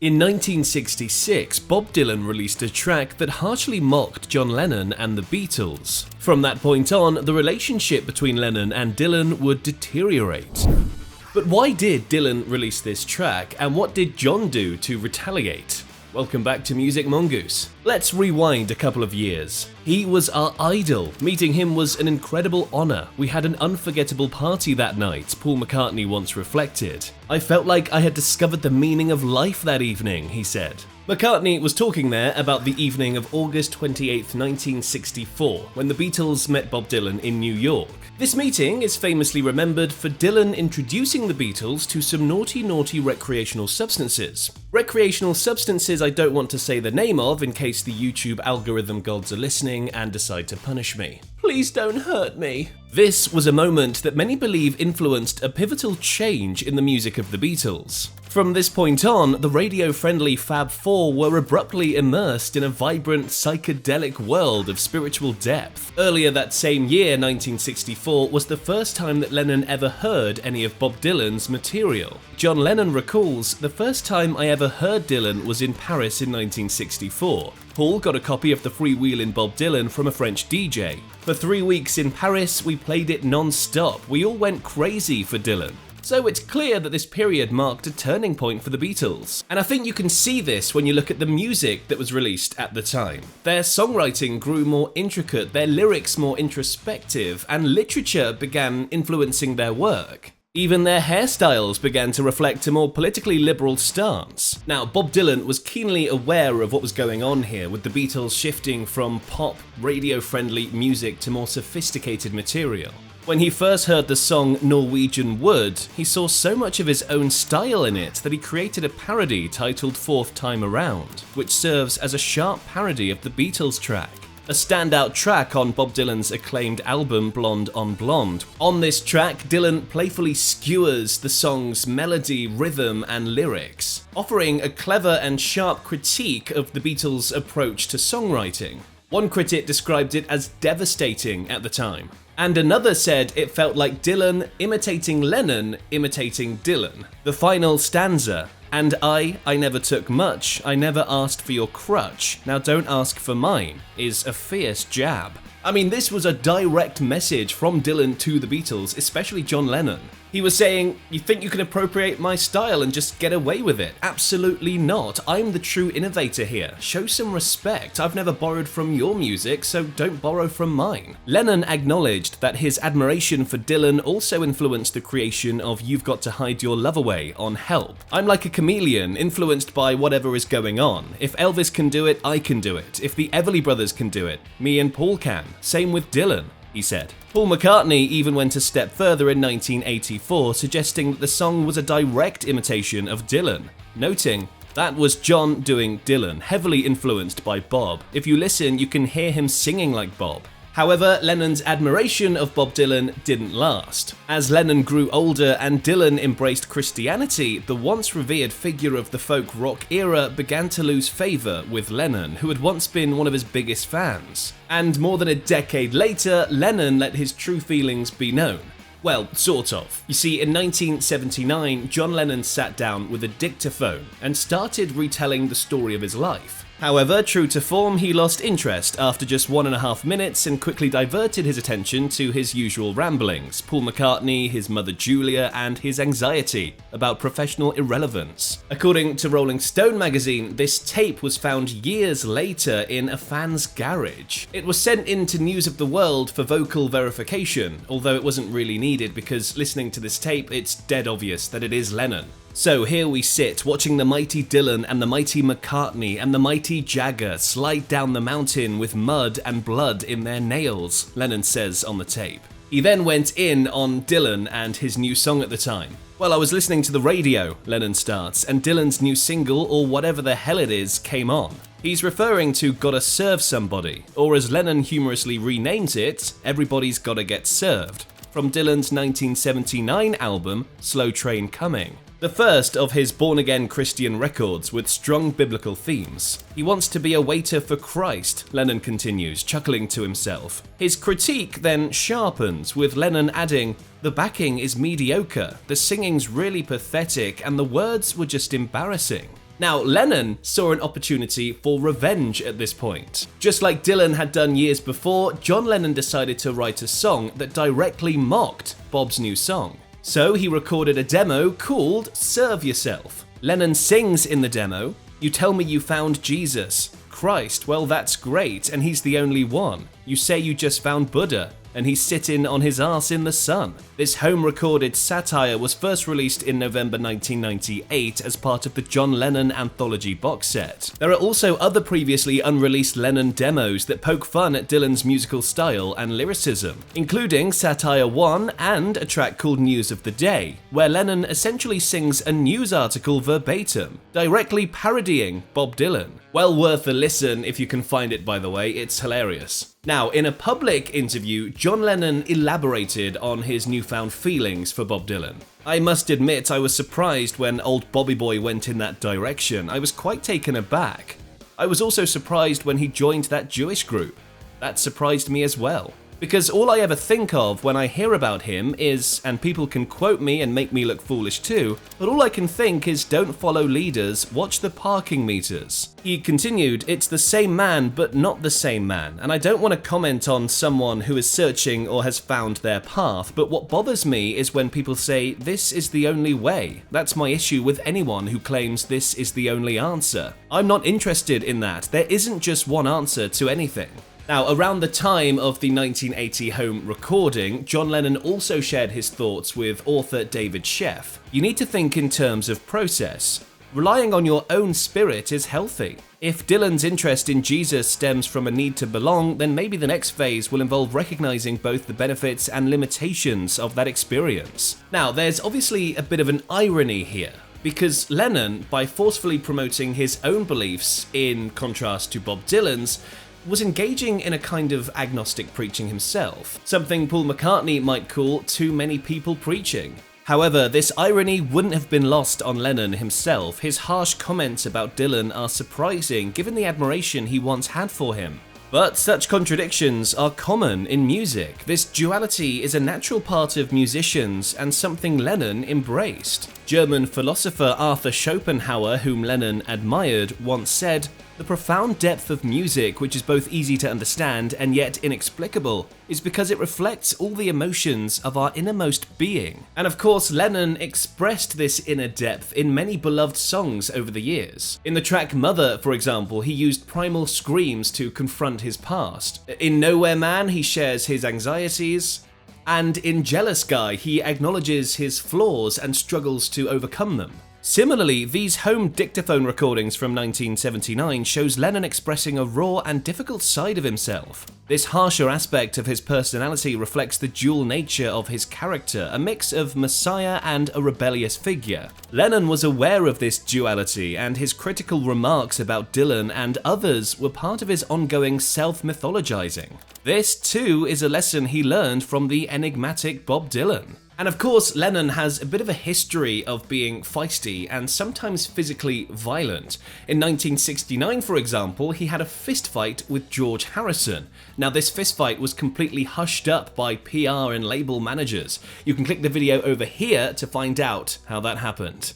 In 1966, Bob Dylan released a track that harshly mocked John Lennon and the Beatles. From that point on, the relationship between Lennon and Dylan would deteriorate. But why did Dylan release this track, and what did John do to retaliate? Welcome back to Music Mongoose. Let's rewind a couple of years. He was our idol. Meeting him was an incredible honor. We had an unforgettable party that night, Paul McCartney once reflected. I felt like I had discovered the meaning of life that evening, he said. McCartney was talking there about the evening of August 28, 1964, when the Beatles met Bob Dylan in New York. This meeting is famously remembered for Dylan introducing the Beatles to some naughty recreational substances. Recreational substances I don't want to say the name of in case the YouTube algorithm gods are listening and decide to punish me. Please don't hurt me. This was a moment that many believe influenced a pivotal change in the music of the Beatles. From this point on, the radio-friendly Fab Four were abruptly immersed in a vibrant, psychedelic world of spiritual depth. Earlier that same year, 1964, was the first time that Lennon ever heard any of Bob Dylan's material. John Lennon recalls, "The first time I ever heard Dylan was in Paris in 1964. Paul got a copy of the freewheelin' Bob Dylan from a French DJ. For 3 weeks in Paris, we played it non-stop. We all went crazy for Dylan." So it's clear that this period marked a turning point for the Beatles. And I think you can see this when you look at the music that was released at the time. Their songwriting grew more intricate, their lyrics more introspective, and literature began influencing their work. Even their hairstyles began to reflect a more politically liberal stance. Now, Bob Dylan was keenly aware of what was going on here, with the Beatles shifting from pop, radio-friendly music to more sophisticated material. When he first heard the song Norwegian Wood, he saw so much of his own style in it that he created a parody titled Fourth Time Around, which serves as a sharp parody of the Beatles track. A standout track on Bob Dylan's acclaimed album Blonde on Blonde. On this track, Dylan playfully skewers the song's melody, rhythm, and lyrics, offering a clever and sharp critique of the Beatles' approach to songwriting. One critic described it as devastating at the time, and another said it felt like Dylan imitating Lennon imitating Dylan. The final stanza, "And I never took much, I never asked for your crutch, now don't ask for mine," is a fierce jab. I mean, this was a direct message from Dylan to the Beatles, especially John Lennon. He was saying, "You think you can appropriate my style and just get away with it? Absolutely not. I'm the true innovator here. Show some respect. I've never borrowed from your music, so don't borrow from mine." Lennon acknowledged that his admiration for Dylan also influenced the creation of You've Got to Hide Your Love Away on Help. "I'm like a chameleon, influenced by whatever is going on. If Elvis can do it, I can do it. If the Everly Brothers can do it, me and Paul can. Same with Dylan," he said. Paul McCartney even went a step further in 1984, suggesting that the song was a direct imitation of Dylan, noting, "That was John doing Dylan, heavily influenced by Bob. If you listen, you can hear him singing like Bob." However, Lennon's admiration of Bob Dylan didn't last. As Lennon grew older and Dylan embraced Christianity, the once revered figure of the folk rock era began to lose favour with Lennon, who had once been one of his biggest fans. And more than a decade later, Lennon let his true feelings be known. Well, sort of. You see, in 1979, John Lennon sat down with a dictaphone and started retelling the story of his life. However, true to form, he lost interest after just 1.5 minutes and quickly diverted his attention to his usual ramblings, Paul McCartney, his mother Julia, and his anxiety about professional irrelevance. According to Rolling Stone magazine, this tape was found years later in a fan's garage. It was sent in to News of the World for vocal verification, although it wasn't really needed because listening to this tape, it's dead obvious that it is Lennon. So here we sit, watching the mighty Dylan and the mighty McCartney and the mighty Jagger slide down the mountain with mud and blood in their nails, Lennon says on the tape. He then went in on Dylan and his new song at the time. "Well, I was listening to the radio," Lennon starts, "and Dylan's new single, or whatever the hell it is, came on. He's referring to Gotta Serve Somebody, or as Lennon humorously renames it, Everybody's Gotta Get Served, from Dylan's 1979 album, Slow Train Coming. The first of his born-again Christian records with strong biblical themes. He wants to be a waiter for Christ, Lennon continues, chuckling to himself. His critique then sharpens, with Lennon adding, "The backing is mediocre, the singing's really pathetic, and the words were just embarrassing." Now, Lennon saw an opportunity for revenge at this point. Just like Dylan had done years before, John Lennon decided to write a song that directly mocked Bob's new song. So he recorded a demo called Serve Yourself. Lennon sings in the demo, "You tell me you found Jesus. Christ, well that's great, and he's the only one. You say you just found Buddha, and he's sitting on his arse in the sun." This home-recorded satire was first released in November 1998 as part of the John Lennon Anthology box set. There are also other previously unreleased Lennon demos that poke fun at Dylan's musical style and lyricism, including Satire 1 and a track called News of the Day, where Lennon essentially sings a news article verbatim, directly parodying Bob Dylan. Well worth a listen if you can find it, by the way, it's hilarious. Now, in a public interview, John Lennon elaborated on his newfound feelings for Bob Dylan. "I must admit I was surprised when old Bobby Boy went in that direction. I was quite taken aback. I was also surprised when he joined that Jewish group. That surprised me as well. Because all I ever think of when I hear about him is, and people can quote me and make me look foolish too, but all I can think is don't follow leaders, watch the parking meters." He continued, "It's the same man, but not the same man, and I don't want to comment on someone who is searching or has found their path, but what bothers me is when people say, this is the only way. That's my issue with anyone who claims this is the only answer. I'm not interested in that. There isn't just one answer to anything." Now, around the time of the 1980 home recording, John Lennon also shared his thoughts with author David Sheff. "You need to think in terms of process. Relying on your own spirit is healthy. If Dylan's interest in Jesus stems from a need to belong, then maybe the next phase will involve recognizing both the benefits and limitations of that experience." Now, there's obviously a bit of an irony here, because Lennon, by forcefully promoting his own beliefs in contrast to Bob Dylan's, was engaging in a kind of agnostic preaching himself, something Paul McCartney might call too many people preaching. However, this irony wouldn't have been lost on Lennon himself. His harsh comments about Dylan are surprising given the admiration he once had for him. But such contradictions are common in music. This duality is a natural part of musicians and something Lennon embraced. German philosopher Arthur Schopenhauer, whom Lennon admired, once said, "The profound depth of music, which is both easy to understand and yet inexplicable, is because it reflects all the emotions of our innermost being." And of course, Lennon expressed this inner depth in many beloved songs over the years. In the track Mother, for example, he used primal screams to confront his past. In Nowhere Man, he shares his anxieties. And in Jealous Guy, he acknowledges his flaws and struggles to overcome them. Similarly, these home dictaphone recordings from 1979 shows Lennon expressing a raw and difficult side of himself. This harsher aspect of his personality reflects the dual nature of his character, a mix of messiah and a rebellious figure. Lennon was aware of this duality, and his critical remarks about Dylan and others were part of his ongoing self-mythologizing. This, too, is a lesson he learned from the enigmatic Bob Dylan. And of course, Lennon has a bit of a history of being feisty and sometimes physically violent. In 1969, for example, he had a fistfight with George Harrison. Now, this fistfight was completely hushed up by PR and label managers. You can click the video over here to find out how that happened.